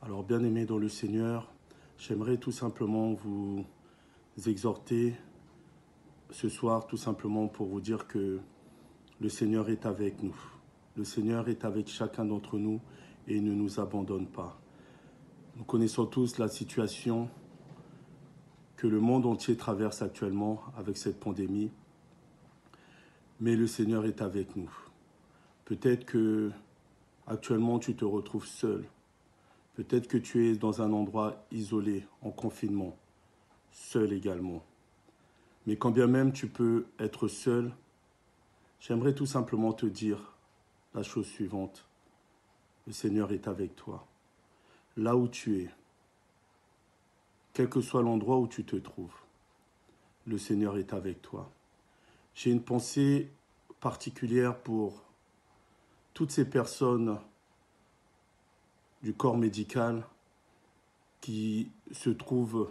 Alors, bien-aimés dans le Seigneur, j'aimerais tout simplement vous exhorter ce soir, tout simplement pour vous dire que le Seigneur est avec nous. Le Seigneur est avec chacun d'entre nous et il ne nous abandonne pas. Nous connaissons tous la situation que le monde entier traverse actuellement avec cette pandémie, mais le Seigneur est avec nous. Peut-être que actuellement tu te retrouves seul. Peut-être que tu es dans un endroit isolé, en confinement, seul également. Mais quand bien même tu peux être seul, j'aimerais tout simplement te dire la chose suivante. Le Seigneur est avec toi. Là où tu es, quel que soit l'endroit où tu te trouves, le Seigneur est avec toi. J'ai une pensée particulière pour toutes ces personnes du corps médical qui se trouvent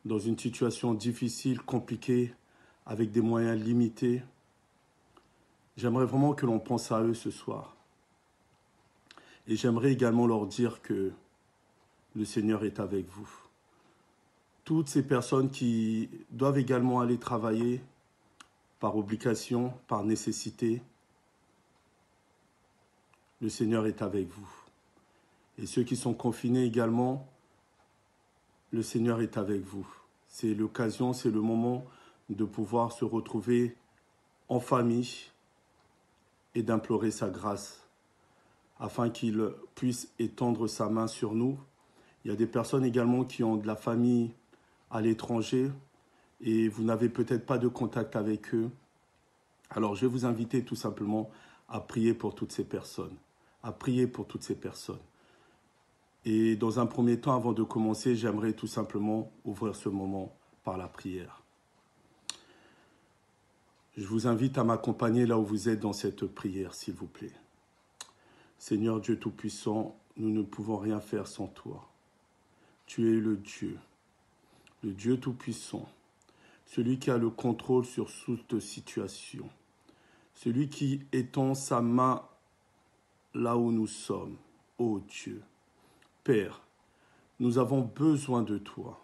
dans une situation difficile, compliquée, avec des moyens limités. J'aimerais vraiment que l'on pense à eux ce soir. Et j'aimerais également leur dire que le Seigneur est avec vous. Toutes ces personnes qui doivent également aller travailler par obligation, par nécessité, le Seigneur est avec vous. Et ceux qui sont confinés également, le Seigneur est avec vous. C'est l'occasion, c'est le moment de pouvoir se retrouver en famille et d'implorer sa grâce afin qu'il puisse étendre sa main sur nous. Il y a des personnes également qui ont de la famille à l'étranger et vous n'avez peut-être pas de contact avec eux. Alors je vais vous inviter tout simplement à prier pour toutes ces personnes, à prier pour toutes ces personnes. Et dans un premier temps, avant de commencer, j'aimerais tout simplement ouvrir ce moment par la prière. Je vous invite à m'accompagner là où vous êtes dans cette prière, s'il vous plaît. Seigneur Dieu Tout-Puissant, nous ne pouvons rien faire sans toi. Tu es le Dieu Tout-Puissant, celui qui a le contrôle sur toute situation, celui qui étend sa main là où nous sommes, ô Dieu. Père, nous avons besoin de toi.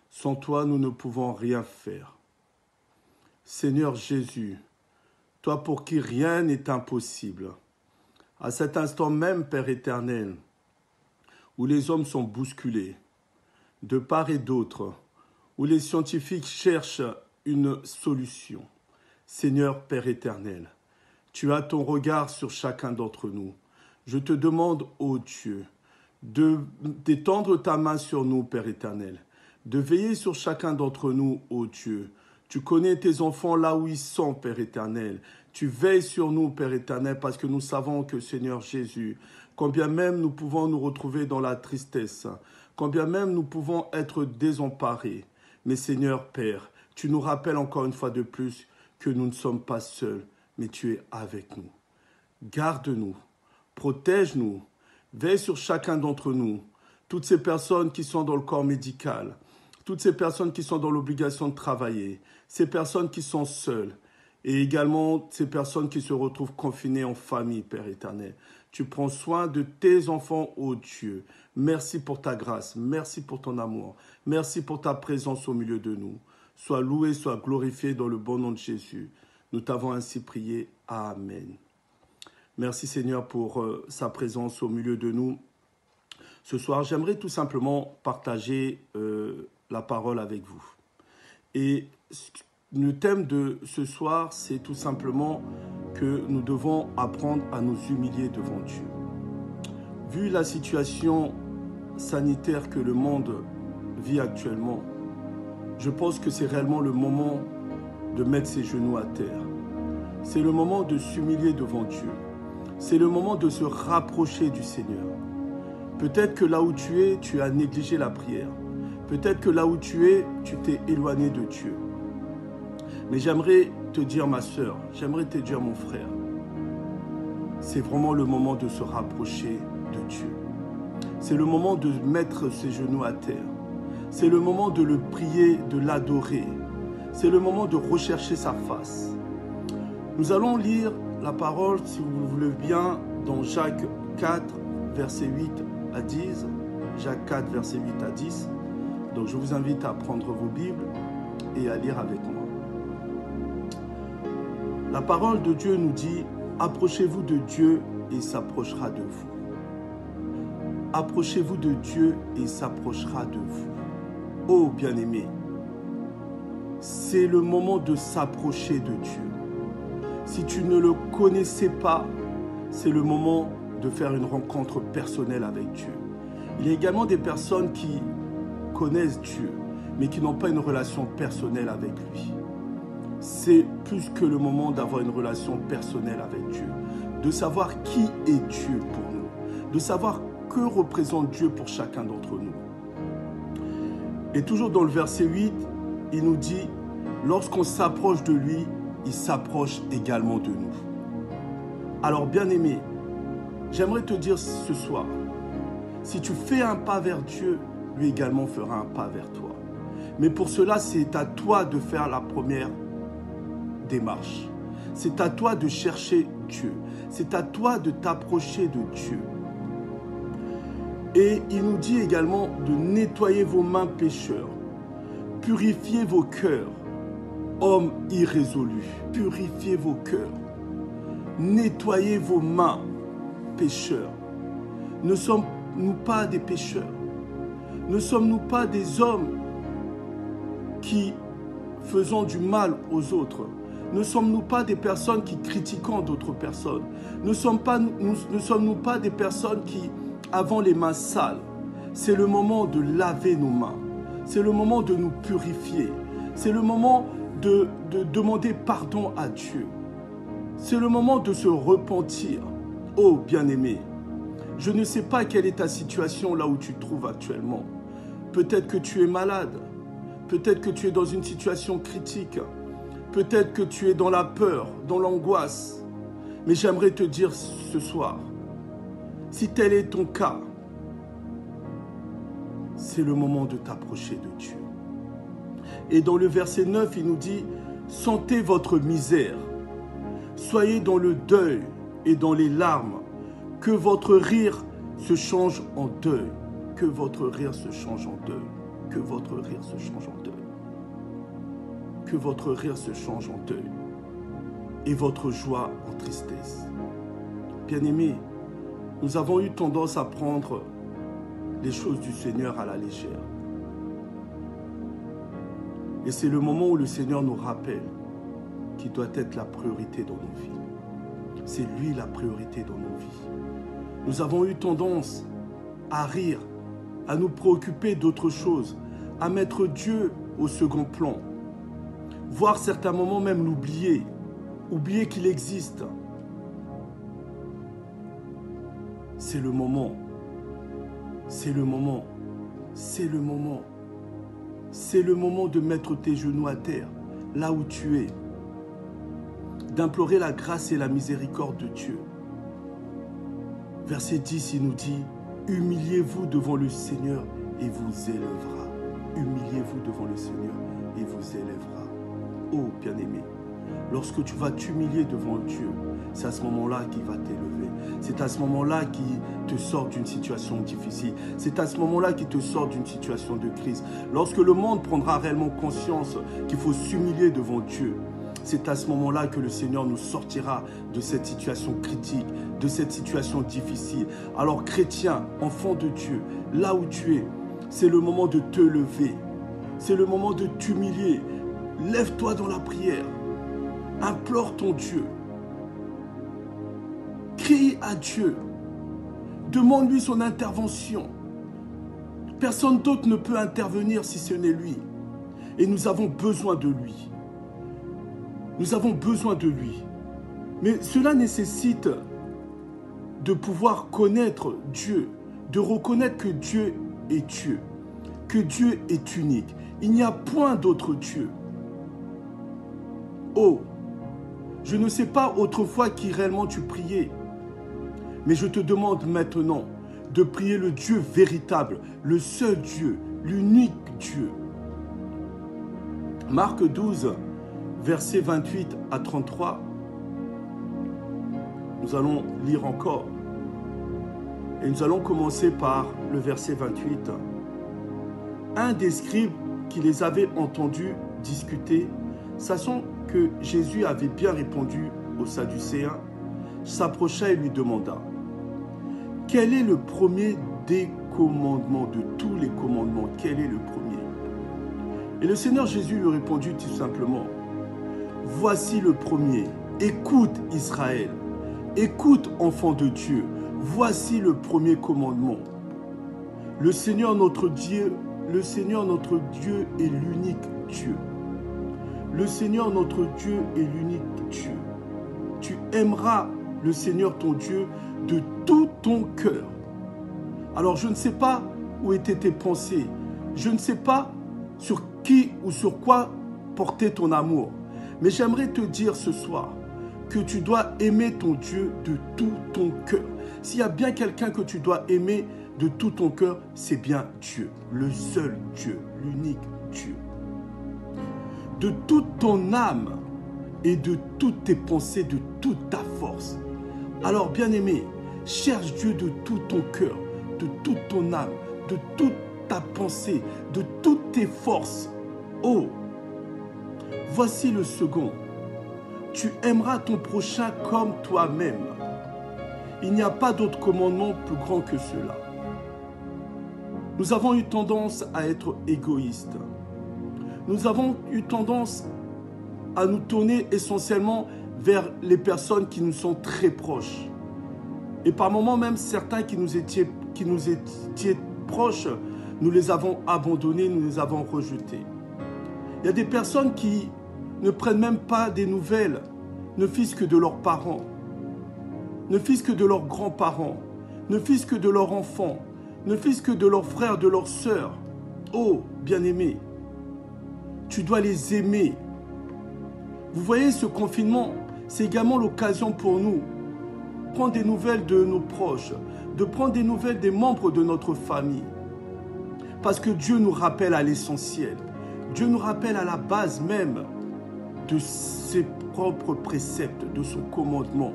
Sans toi, nous ne pouvons rien faire. Seigneur Jésus, toi pour qui rien n'est impossible, à cet instant même, Père éternel, où les hommes sont bousculés, de part et d'autre, où les scientifiques cherchent une solution. Seigneur Père éternel, tu as ton regard sur chacun d'entre nous. Je te demande, ô Dieu, d'étendre ta main sur nous, Père éternel, de veiller sur chacun d'entre nous, ô Dieu. Tu connais tes enfants là où ils sont, Père éternel. Tu veilles sur nous, Père éternel, parce que nous savons que, Seigneur Jésus, combien même nous pouvons nous retrouver dans la tristesse, combien même nous pouvons être désemparés. Mais Seigneur Père, tu nous rappelles encore une fois de plus que nous ne sommes pas seuls, mais tu es avec nous. Garde-nous, protège-nous, veille sur chacun d'entre nous, toutes ces personnes qui sont dans le corps médical, toutes ces personnes qui sont dans l'obligation de travailler, ces personnes qui sont seules et également ces personnes qui se retrouvent confinées en famille, Père éternel. Tu prends soin de tes enfants, ô Dieu. Merci pour ta grâce, merci pour ton amour, merci pour ta présence au milieu de nous. Sois loué, sois glorifié dans le bon nom de Jésus. Nous t'avons ainsi prié. Amen. Merci Seigneur pour sa présence au milieu de nous. Ce soir, j'aimerais tout simplement partager la parole avec vous. Et le thème de ce soir, c'est tout simplement que nous devons apprendre à nous humilier devant Dieu. Vu la situation sanitaire que le monde vit actuellement, je pense que c'est réellement le moment de mettre ses genoux à terre. C'est le moment de s'humilier devant Dieu. C'est le moment de se rapprocher du Seigneur. Peut-être que là où tu as négligé la prière. Peut-être que là où tu t'es éloigné de Dieu. Mais j'aimerais te dire, ma sœur, j'aimerais te dire, mon frère, c'est vraiment le moment de se rapprocher de Dieu. C'est le moment de mettre ses genoux à terre. C'est le moment de le prier, de l'adorer. C'est le moment de rechercher sa face. Nous allons lire la parole, si vous le voulez bien, dans Jacques 4, verset 8 à 10, Jacques 4, verset 8 à 10. Donc je vous invite à prendre vos Bibles et à lire avec moi. La parole de Dieu nous dit, approchez-vous de Dieu et il s'approchera de vous. Approchez-vous de Dieu et il s'approchera de vous. Oh bien-aimés, c'est le moment de s'approcher de Dieu. Si tu ne le connaissais pas, c'est le moment de faire une rencontre personnelle avec Dieu. Il y a également des personnes qui connaissent Dieu, mais qui n'ont pas une relation personnelle avec lui. C'est plus que le moment d'avoir une relation personnelle avec Dieu, de savoir qui est Dieu pour nous, de savoir que représente Dieu pour chacun d'entre nous. Et toujours dans le verset 8, il nous dit, lorsqu'on s'approche de lui, il s'approche également de nous. Alors bien-aimé, j'aimerais te dire ce soir, si tu fais un pas vers Dieu, lui également fera un pas vers toi. Mais pour cela, c'est à toi de faire la première démarche. C'est à toi de chercher Dieu. C'est à toi de t'approcher de Dieu. Et il nous dit également de nettoyer vos mains pécheurs. Purifiez vos cœurs, hommes irrésolus. Purifiez vos cœurs. Nettoyez vos mains, pécheurs. Ne sommes-nous pas des pécheurs? Ne sommes-nous pas des hommes qui faisons du mal aux autres? Ne sommes-nous pas des personnes qui critiquons d'autres personnes? Ne sommes-nous pas des personnes qui avons les mains sales? C'est le moment de laver nos mains. C'est le moment de nous purifier. C'est le moment de demander pardon à Dieu. C'est le moment de se repentir. Oh bien-aimé, je ne sais pas quelle est ta situation là où tu te trouves actuellement. Peut-être que tu es malade. Peut-être que tu es dans une situation critique. Peut-être que tu es dans la peur, dans l'angoisse. Mais j'aimerais te dire ce soir, si tel est ton cas, c'est le moment de t'approcher de Dieu. Et dans le verset 9, il nous dit, sentez votre misère, soyez dans le deuil et dans les larmes, que votre rire se change en deuil, que votre rire se change en deuil, que votre rire se change en deuil, que votre rire se change en deuil et votre joie en tristesse. Bien-aimés, nous avons eu tendance à prendre les choses du Seigneur à la légère. Et c'est le moment où le Seigneur nous rappelle qu'il doit être la priorité dans nos vies. C'est lui la priorité dans nos vies. Nous avons eu tendance à rire, à nous préoccuper d'autre chose, à mettre Dieu au second plan, voire certains moments même l'oublier, oublier qu'il existe. C'est le moment, c'est le moment, c'est le moment. C'est le moment de mettre tes genoux à terre, là où tu es, d'implorer la grâce et la miséricorde de Dieu. Verset 10, il nous dit, humiliez-vous devant le Seigneur et vous élèvera. Humiliez-vous devant le Seigneur et vous élèvera. Oh, bien-aimé, lorsque tu vas t'humilier devant Dieu, c'est à ce moment-là qu'il va t'élever. C'est à ce moment-là qu'il te sort d'une situation difficile. C'est à ce moment-là qu'il te sort d'une situation de crise. Lorsque le monde prendra réellement conscience qu'il faut s'humilier devant Dieu, c'est à ce moment-là que le Seigneur nous sortira de cette situation critique, de cette situation difficile. Alors chrétien, enfant de Dieu, là où tu es, c'est le moment de te lever. C'est le moment de t'humilier. Lève-toi dans la prière. Implore ton Dieu. Crie à Dieu. Demande-lui son intervention. Personne d'autre ne peut intervenir si ce n'est lui. Et nous avons besoin de lui. Nous avons besoin de lui. Mais cela nécessite de pouvoir connaître Dieu, de reconnaître que Dieu est Dieu, que Dieu est unique. Il n'y a point d'autre Dieu. Oh, je ne sais pas autrefois qui réellement tu priais, mais je te demande maintenant de prier le Dieu véritable, le seul Dieu, l'unique Dieu. Marc 12, versets 28 à 33, nous allons lire encore. Et nous allons commencer par le verset 28. Un des scribes qui les avait entendus discuter, sachant que Jésus avait bien répondu aux Sadducéens, s'approcha et lui demanda « Quel est le premier des commandements, de tous les commandements? Quel est le premier ?» Et le Seigneur Jésus lui répondit tout simplement « Voici le premier. Écoute Israël, écoute enfant de Dieu. Voici le premier commandement. Le Seigneur notre Dieu est l'unique Dieu. Le Seigneur notre Dieu est l'unique Dieu. Tu aimeras le Seigneur ton Dieu de tout ton cœur. » Alors je ne sais pas où étaient tes pensées. Je ne sais pas sur qui ou sur quoi porter ton amour. Mais j'aimerais te dire ce soir que tu dois aimer ton Dieu de tout ton cœur. S'il y a bien quelqu'un que tu dois aimer de tout ton cœur, c'est bien Dieu, le seul Dieu, l'unique Dieu. De toute ton âme et de toutes tes pensées, de toute ta force. Alors, bien-aimé, cherche Dieu de tout ton cœur, de toute ton âme, de toute ta pensée, de toutes tes forces. Oh, voici le second. Tu aimeras ton prochain comme toi-même. Il n'y a pas d'autre commandement plus grand que cela. Nous avons eu tendance à être égoïstes. Nous avons eu tendance à nous tourner essentiellement vers les personnes qui nous sont très proches. Et par moments même, certains qui nous étaient proches, nous les avons abandonnés, nous les avons rejetés. Il y a des personnes qui ne prennent même pas des nouvelles, ne fût-ce que de leurs parents, ne fût-ce que de leurs grands-parents, ne fût-ce que de leurs enfants, ne fût-ce que de leurs frères, de leurs sœurs. Oh, bien-aimé, tu dois les aimer. Vous voyez, ce confinement, c'est également l'occasion pour nous de prendre des nouvelles de nos proches, de prendre des nouvelles des membres de notre famille. Parce que Dieu nous rappelle à l'essentiel. Dieu nous rappelle à la base même de ses propres préceptes, de son commandement.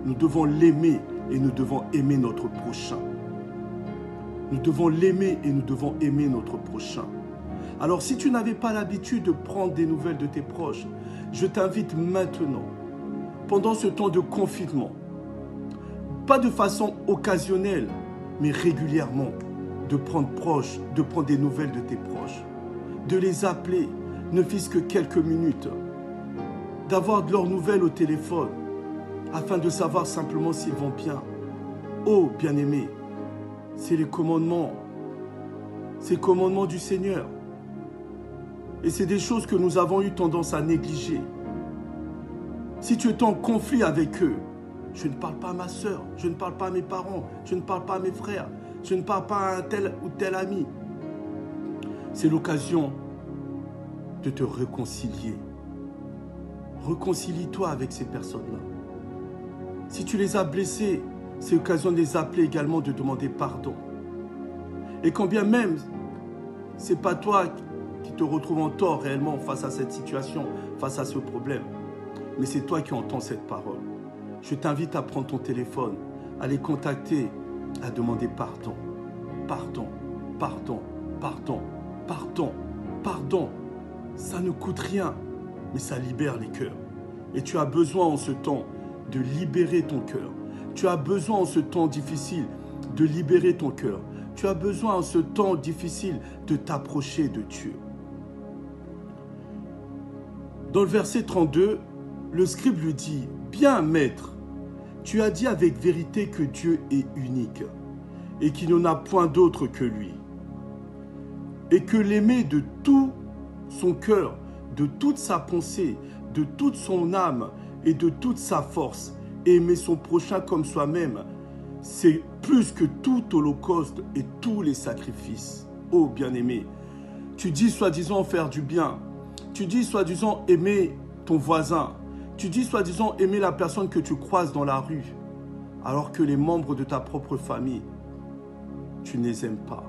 Nous devons l'aimer et nous devons aimer notre prochain. Nous devons l'aimer et nous devons aimer notre prochain. Alors si tu n'avais pas l'habitude de prendre des nouvelles de tes proches, je t'invite maintenant, pendant ce temps de confinement, pas de façon occasionnelle, mais régulièrement, de prendre des nouvelles de tes proches, de les appeler, ne fût-ce que quelques minutes, d'avoir de leurs nouvelles au téléphone, afin de savoir simplement s'ils vont bien. Oh, bien-aimé, c'est les commandements du Seigneur. Et c'est des choses que nous avons eu tendance à négliger. Si tu es en conflit avec eux, je ne parle pas à ma soeur, je ne parle pas à mes parents, je ne parle pas à mes frères, je ne parle pas à un tel ou tel ami. C'est l'occasion de te réconcilier. Réconcilie-toi avec ces personnes-là. Si tu les as blessés, c'est l'occasion de les appeler également, de demander pardon. Et quand bien même, ce n'est pas toi qui te retrouves en tort réellement face à cette situation, face à ce problème, mais c'est toi qui entends cette parole. Je t'invite à prendre ton téléphone, à les contacter, à demander pardon. Pardon, pardon, pardon, pardon, pardon. Ça ne coûte rien, mais ça libère les cœurs. Et tu as besoin en ce temps de libérer ton cœur. Tu as besoin en ce temps difficile de libérer ton cœur. Tu as besoin en ce temps difficile de t'approcher de Dieu. Dans le verset 32, le scribe lui dit « Bien, maître, tu as dit avec vérité que Dieu est unique et qu'il n'y en a point d'autre que lui, et que l'aimer de tout son cœur, de toute sa pensée, de toute son âme et de toute sa force, et aimer son prochain comme soi-même, c'est plus que tout holocauste et tous les sacrifices. » Oh bien-aimé, tu dis soi-disant faire du bien, tu dis soi-disant aimer ton voisin, tu dis soi-disant aimer la personne que tu croises dans la rue, alors que les membres de ta propre famille, tu ne les aimes pas.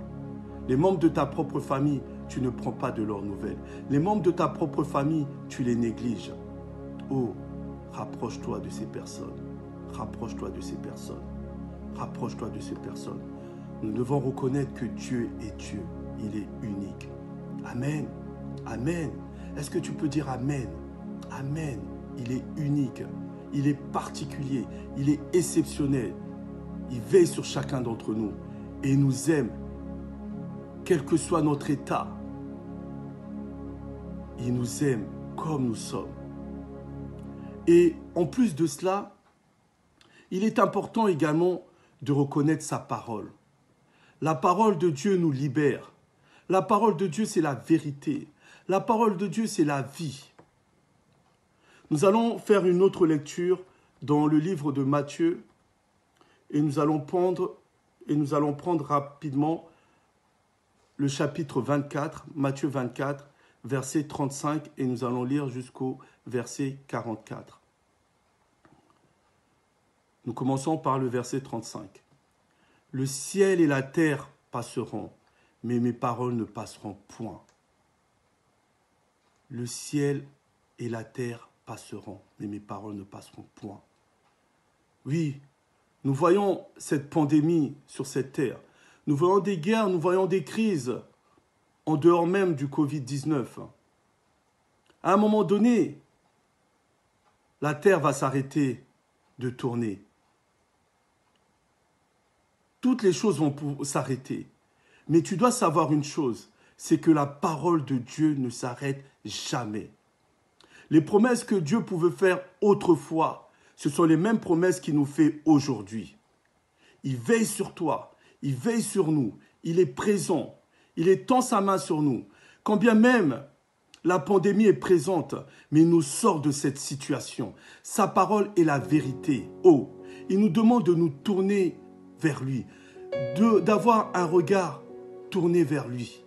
Les membres de ta propre famille, tu ne prends pas de leurs nouvelles. Les membres de ta propre famille, tu les négliges. Oh, rapproche-toi de ces personnes. Rapproche-toi de ces personnes. Rapproche-toi de ces personnes. Nous devons reconnaître que Dieu est Dieu. Il est unique. Amen. Amen. Est-ce que tu peux dire Amen? Amen. Il est unique. Il est particulier. Il est exceptionnel. Il veille sur chacun d'entre nous et il nous aime, quel que soit notre état. Il nous aime comme nous sommes. Et en plus de cela, il est important également de reconnaître sa parole. La parole de Dieu nous libère. La parole de Dieu, c'est la vérité. La parole de Dieu, c'est la vie. Nous allons faire une autre lecture dans le livre de Matthieu et nous allons prendre rapidement le chapitre 24, Matthieu 24, verset 35 et nous allons lire jusqu'au verset 44. Nous commençons par le verset 35. Le ciel et la terre passeront, mais mes paroles ne passeront point. Le ciel et la terre passeront, mais mes paroles ne passeront point. Oui, nous voyons cette pandémie sur cette terre. Nous voyons des guerres, nous voyons des crises, en dehors même du Covid-19. À un moment donné, la terre va s'arrêter de tourner. Toutes les choses vont s'arrêter. Mais tu dois savoir une chose, c'est que la parole de Dieu ne s'arrête jamais. Les promesses que Dieu pouvait faire autrefois, ce sont les mêmes promesses qu'il nous fait aujourd'hui. Il veille sur toi, il veille sur nous, il est présent, il étend sa main sur nous. Quand bien même la pandémie est présente, mais il nous sort de cette situation. Sa parole est la vérité. Oh, il nous demande de nous tourner vers lui, d'avoir un regard tourné vers lui.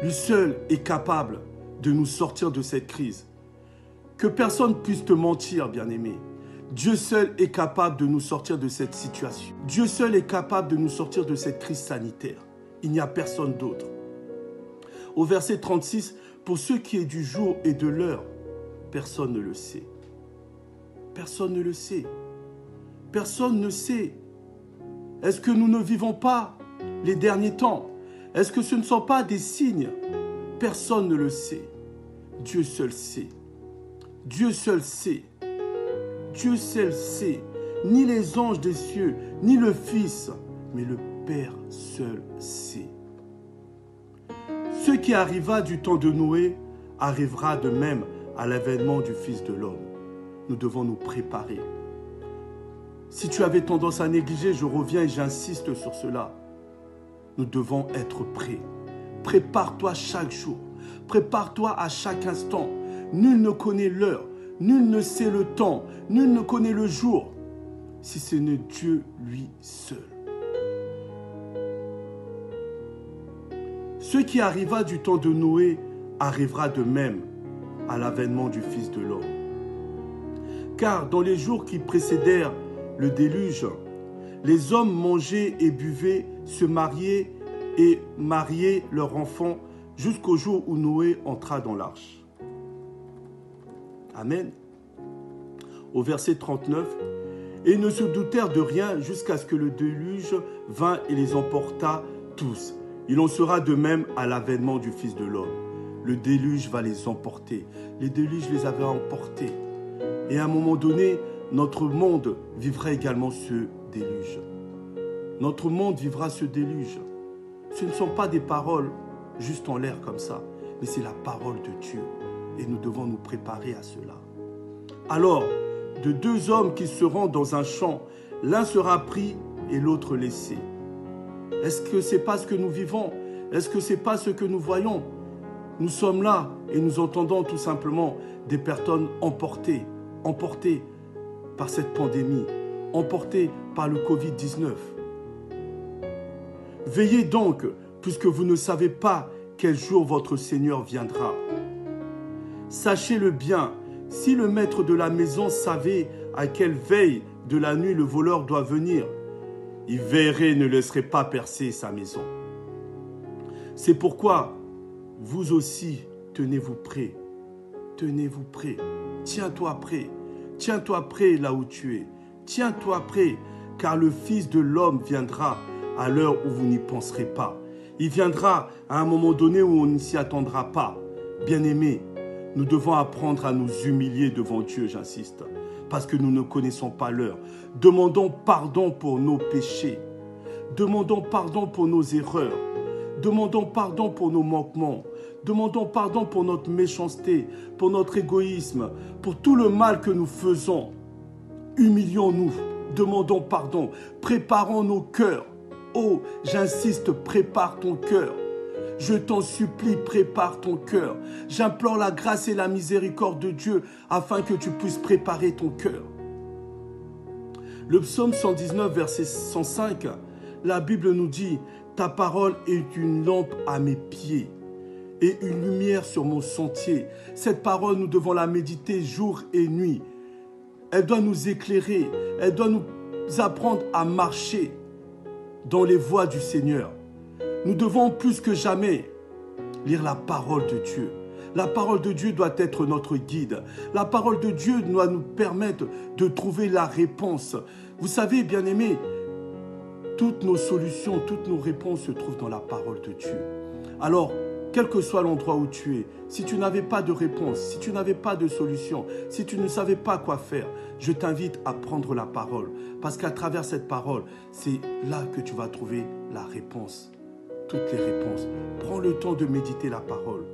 Lui seul est capable de nous sortir de cette crise. Que personne ne puisse te mentir, bien-aimé. Dieu seul est capable de nous sortir de cette situation. Dieu seul est capable de nous sortir de cette crise sanitaire. Il n'y a personne d'autre. Au verset 36, pour ce qui est du jour et de l'heure, personne ne le sait. Personne ne le sait. Personne ne sait. Est-ce que nous ne vivons pas les derniers temps? Est-ce que ce ne sont pas des signes? Personne ne le sait. Dieu seul sait. Dieu seul sait. Dieu seul sait. Ni les anges des cieux, ni le Fils, mais le Père seul sait. Ce qui arriva du temps de Noé arrivera de même à l'avènement du Fils de l'homme. Nous devons nous préparer. Si tu avais tendance à négliger, je reviens et j'insiste sur cela. Nous devons être prêts. Prépare-toi chaque jour. Prépare-toi à chaque instant. Nul ne connaît l'heure. Nul ne sait le temps. Nul ne connaît le jour. Si ce n'est Dieu lui seul. Ce qui arriva du temps de Noé arrivera de même à l'avènement du Fils de l'homme. Car dans les jours qui précédèrent le déluge, les hommes mangeaient et buvaient, se mariaient et mariaient leurs enfants jusqu'au jour où Noé entra dans l'arche. Amen. Au verset 39, « Et ils ne se doutèrent de rien jusqu'à ce que le déluge vint et les emporta tous. Il en sera de même à l'avènement du Fils de l'homme. Le déluge va les emporter. Les déluges les avaient emportés. Et à un moment donné, notre monde vivra également ce déluge. Notre monde vivra ce déluge. Ce ne sont pas des paroles juste en l'air comme ça, mais c'est la parole de Dieu. Et nous devons nous préparer à cela. Alors, de deux hommes qui seront dans un champ, l'un sera pris et l'autre laissé. Est-ce que ce n'est pas ce que nous vivons? Est-ce que ce n'est pas ce que nous voyons? Nous sommes là et nous entendons tout simplement des personnes emportées par cette pandémie, emportées par le Covid-19. Veillez donc, puisque vous ne savez pas quel jour votre Seigneur viendra. Sachez-le bien, si le maître de la maison savait à quelle veille de la nuit le voleur doit venir, il veillerait et ne laisserait pas percer sa maison. C'est pourquoi, vous aussi, tenez-vous prêts. Tenez-vous prêts. Tiens-toi prêt. Tiens-toi prêt là où tu es. Tiens-toi prêt, car le Fils de l'homme viendra à l'heure où vous n'y penserez pas. Il viendra à un moment donné où on ne s'y attendra pas. Bien-aimés, nous devons apprendre à nous humilier devant Dieu, j'insiste, parce que nous ne connaissons pas l'heure. Demandons pardon pour nos péchés. Demandons pardon pour nos erreurs. Demandons pardon pour nos manquements. Demandons pardon pour notre méchanceté, pour notre égoïsme, pour tout le mal que nous faisons. Humilions-nous, demandons pardon, préparons nos cœurs. Oh, j'insiste, prépare ton cœur. Je t'en supplie, prépare ton cœur. J'implore la grâce et la miséricorde de Dieu afin que tu puisses préparer ton cœur. Le psaume 119, verset 105, la Bible nous dit « Ta parole est une lampe à mes pieds et une lumière sur mon sentier. » Cette parole, nous devons la méditer jour et nuit. Elle doit nous éclairer, elle doit nous apprendre à marcher dans les voies du Seigneur. Nous devons plus que jamais lire la parole de Dieu. La parole de Dieu doit être notre guide. La parole de Dieu doit nous permettre de trouver la réponse. Vous savez, bien-aimés, toutes nos solutions, toutes nos réponses se trouvent dans la parole de Dieu. Alors, quel que soit l'endroit où tu es, si tu n'avais pas de réponse, si tu n'avais pas de solution, si tu ne savais pas quoi faire, je t'invite à prendre la parole. Parce qu'à travers cette parole, c'est là que tu vas trouver la réponse. Toutes les réponses. Prends le temps de méditer la parole.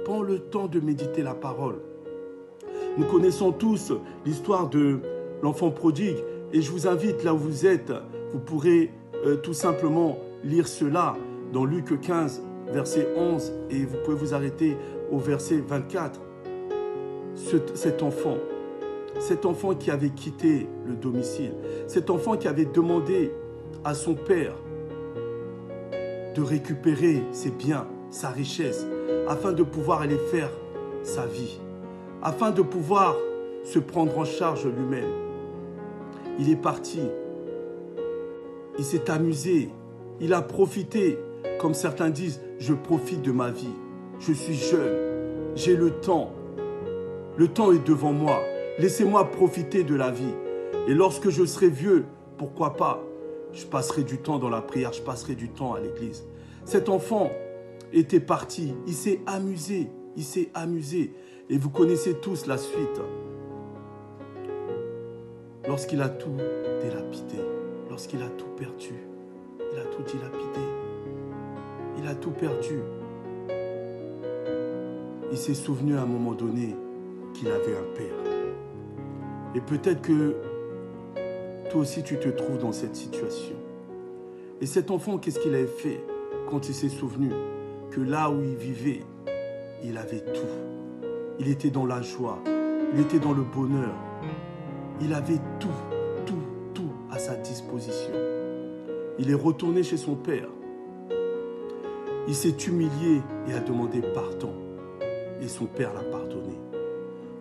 Prends le temps de méditer la parole. Nous connaissons tous l'histoire de l'enfant prodigue. Et je vous invite, là où vous êtes, vous pourrez tout simplement lire cela dans Luc 15, verset 11. Et vous pouvez vous arrêter au verset 24. Cet enfant qui avait quitté le domicile, cet enfant qui avait demandé à son père de récupérer ses biens, sa richesse, afin de pouvoir aller faire sa vie, afin de pouvoir se prendre en charge lui-même. Il est parti, il s'est amusé, il a profité, comme certains disent, je profite de ma vie, je suis jeune, j'ai le temps est devant moi, laissez-moi profiter de la vie. Et lorsque je serai vieux, pourquoi pas, je passerai du temps dans la prière, je passerai du temps à l'église. Cet enfant était parti, il s'est amusé. Et vous connaissez tous la suite. Lorsqu'il a tout dilapidé, lorsqu'il a tout perdu, il a tout dilapidé, il a tout perdu. Il s'est souvenu à un moment donné qu'il avait un père. Et peut-être que toi aussi tu te trouves dans cette situation. Et cet enfant, qu'est-ce qu'il avait fait quand il s'est souvenu que là où il vivait, il avait tout. Il était dans la joie, il était dans le bonheur. Il avait tout à sa disposition. Il est retourné chez son père. Il s'est humilié et a demandé pardon. Et son père l'a pardonné.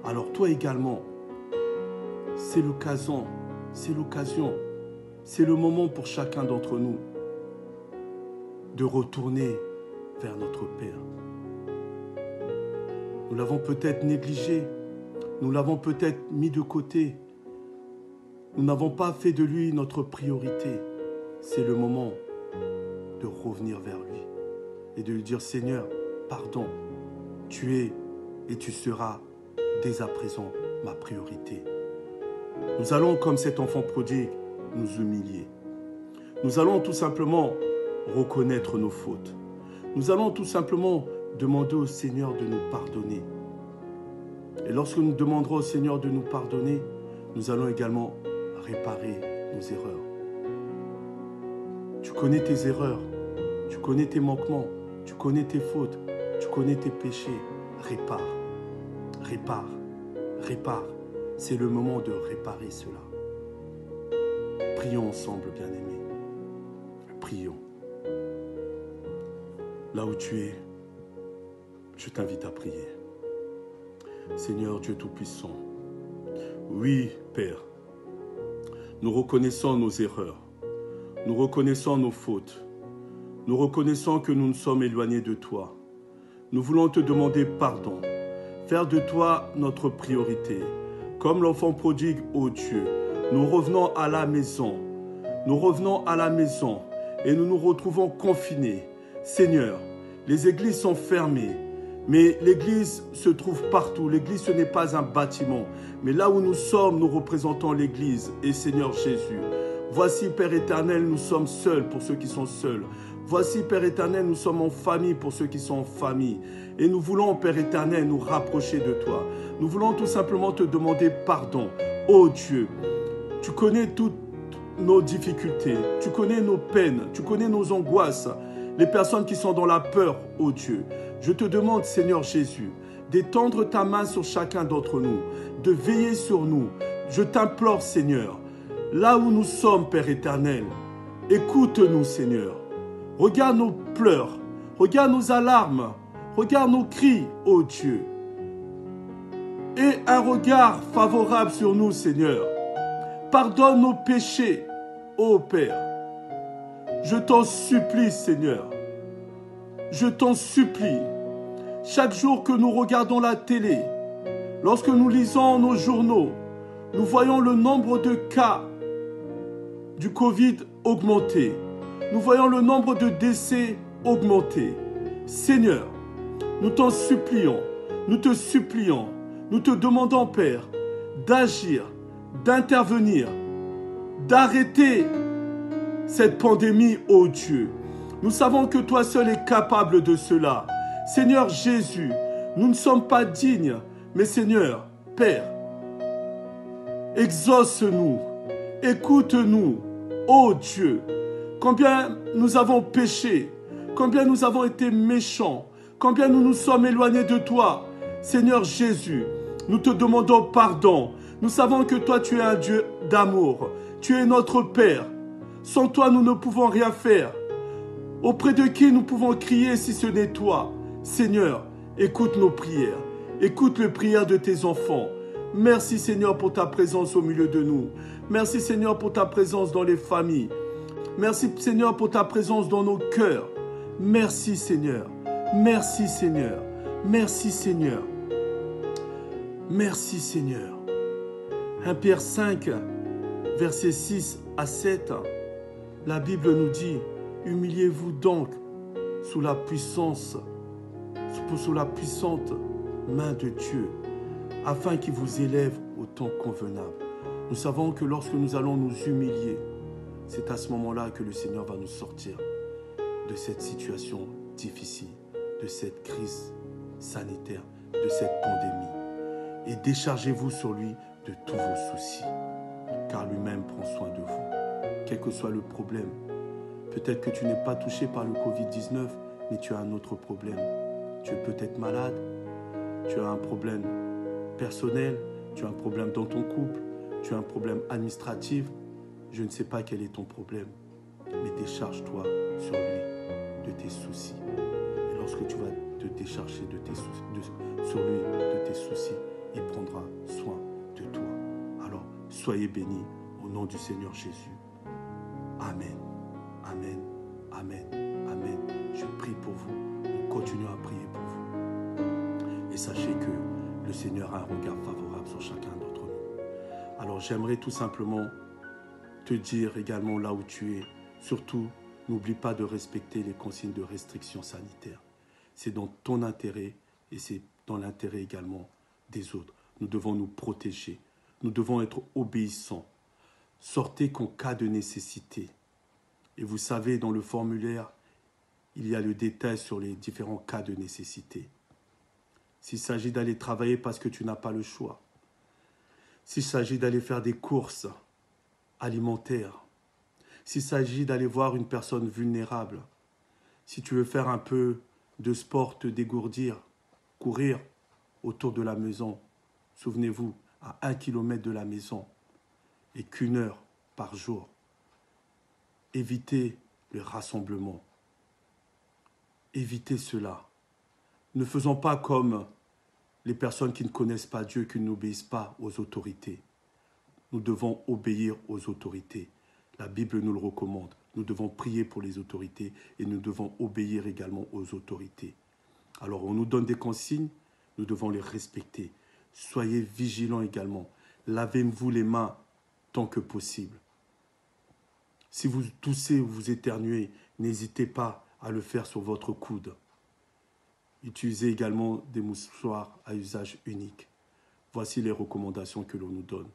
Alors toi également, c'est l'occasion, c'est le moment pour chacun d'entre nous de retourner vers notre Père. Nous l'avons peut-être négligé, nous l'avons peut-être mis de côté, nous n'avons pas fait de lui notre priorité. C'est le moment de revenir vers lui et de lui dire, Seigneur, pardon, tu es et tu seras dès à présent ma priorité. Nous allons, comme cet enfant prodigue, nous humilier. Nous allons tout simplement reconnaître nos fautes. Nous allons tout simplement demander au Seigneur de nous pardonner. Et lorsque nous demanderons au Seigneur de nous pardonner, nous allons également réparer nos erreurs. Tu connais tes erreurs, tu connais tes manquements, tu connais tes fautes, tu connais tes péchés. Répare. C'est le moment de réparer cela. Prions ensemble, bien-aimés. Prions. Là où tu es, je t'invite à prier. Seigneur Dieu Tout-Puissant, oui, Père, nous reconnaissons nos erreurs, nous reconnaissons nos fautes, nous reconnaissons que nous nous sommes éloignés de toi. Nous voulons te demander pardon, faire de toi notre priorité. Comme l'enfant prodigue, ô Dieu, nous revenons à la maison. nous revenons à la maison et nous nous retrouvons confinés. Seigneur, les églises sont fermées, mais l'église se trouve partout. L'église, ce n'est pas un bâtiment, mais là où nous sommes, nous représentons l'église. Et Seigneur Jésus, voici, Père éternel, nous sommes seuls pour ceux qui sont seuls. Voici, Père éternel, nous sommes en famille pour ceux qui sont en famille. Et nous voulons, Père éternel, nous rapprocher de toi. Nous voulons tout simplement te demander pardon. Oh Dieu, tu connais toutes nos difficultés, tu connais nos peines, tu connais nos angoisses, les personnes qui sont dans la peur, oh Dieu. Je te demande, Seigneur Jésus, d'étendre ta main sur chacun d'entre nous, de veiller sur nous. Je t'implore, Seigneur, là où nous sommes, Père éternel, écoute-nous, Seigneur. Regarde nos pleurs, regarde nos alarmes, regarde nos cris, ô Dieu. Aie un regard favorable sur nous, Seigneur. Pardonne nos péchés, ô Père. Je t'en supplie, Seigneur. Je t'en supplie. Chaque jour que nous regardons la télé, lorsque nous lisons nos journaux, nous voyons le nombre de cas du Covid augmenter. Nous voyons le nombre de décès augmenter. Seigneur, nous t'en supplions, nous te supplions, nous te demandons, Père, d'agir, d'intervenir, d'arrêter cette pandémie, ô Dieu. Nous savons que toi seul es capable de cela. Seigneur Jésus, nous ne sommes pas dignes, mais Seigneur, Père, exauce-nous, écoute-nous, ô Dieu. Combien nous avons péché, combien nous avons été méchants, combien nous nous sommes éloignés de toi. Seigneur Jésus, nous te demandons pardon. Nous savons que toi, tu es un Dieu d'amour. Tu es notre Père. Sans toi, nous ne pouvons rien faire. Auprès de qui nous pouvons crier si ce n'est toi? Seigneur, écoute nos prières. Écoute les prières de tes enfants. Merci Seigneur pour ta présence au milieu de nous. Merci Seigneur pour ta présence dans les familles. Merci Seigneur pour ta présence dans nos cœurs. Merci Seigneur. Merci Seigneur. Merci Seigneur. Merci Seigneur. 1 Pierre 5, versets 6 à 7, la Bible nous dit, humiliez-vous donc sous la puissante main de Dieu, afin qu'il vous élève au temps convenable. Nous savons que lorsque nous allons nous humilier, c'est à ce moment-là que le Seigneur va nous sortir de cette situation difficile, de cette crise sanitaire, de cette pandémie. Et déchargez-vous sur lui de tous vos soucis, car lui-même prend soin de vous. Quel que soit le problème, peut-être que tu n'es pas touché par le Covid-19, mais tu as un autre problème. Tu es peut-être malade, tu as un problème personnel, tu as un problème dans ton couple, tu as un problème administratif. Je ne sais pas quel est ton problème, mais décharge-toi sur lui de tes soucis. Et lorsque tu vas te décharger sur lui de tes soucis, il prendra soin de toi. Alors, soyez bénis au nom du Seigneur Jésus. Amen. Amen. Amen. Amen. Je prie pour vous. Nous continuons à prier pour vous. Et sachez que le Seigneur a un regard favorable sur chacun d'entre nous. Alors, j'aimerais tout simplement te dire également là où tu es. Surtout, n'oublie pas de respecter les consignes de restriction sanitaire. C'est dans ton intérêt et c'est dans l'intérêt également des autres. Nous devons nous protéger. Nous devons être obéissants. Sortez qu'en cas de nécessité. Et vous savez, dans le formulaire, il y a le détail sur les différents cas de nécessité. S'il s'agit d'aller travailler parce que tu n'as pas le choix. S'il s'agit d'aller faire des courses alimentaires. S'il s'agit d'aller voir une personne vulnérable. Si tu veux faire un peu de sport, te dégourdir, courir autour de la maison. Souvenez-vous, à 1 kilomètre de la maison et qu'1 heure par jour. Évitez le rassemblement. Évitez cela. Ne faisons pas comme les personnes qui ne connaissent pas Dieu, qui n'obéissent pas aux autorités. Nous devons obéir aux autorités. La Bible nous le recommande. Nous devons prier pour les autorités et nous devons obéir également aux autorités. Alors, on nous donne des consignes, nous devons les respecter. Soyez vigilants également. Lavez-vous les mains tant que possible. Si vous toussez ou vous éternuez, n'hésitez pas à le faire sur votre coude. Utilisez également des mouchoirs à usage unique. Voici les recommandations que l'on nous donne.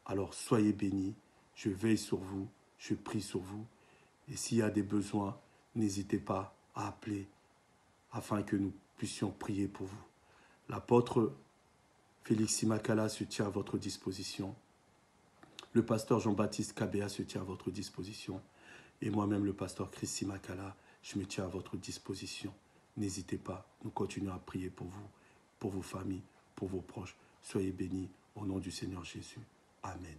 Alors soyez bénis, je veille sur vous, je prie sur vous. Et s'il y a des besoins, n'hésitez pas à appeler afin que nous puissions prier pour vous. L'apôtre Félix Simakala se tient à votre disposition. Le pasteur Jean-Baptiste Kabea se tient à votre disposition. Et moi-même, le pasteur Chris Simakala, je me tiens à votre disposition. N'hésitez pas, nous continuons à prier pour vous, pour vos familles, pour vos proches. Soyez bénis au nom du Seigneur Jésus. Amen.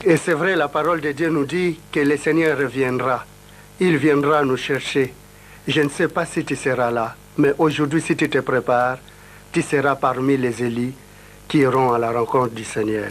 Et c'est vrai, la parole de Dieu nous dit que le Seigneur reviendra. Il viendra nous chercher. Je ne sais pas si tu seras là, mais aujourd'hui, si tu te prépares, tu seras parmi les élus qui iront à la rencontre du Seigneur.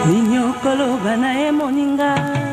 Ninyo kolo bana e moninga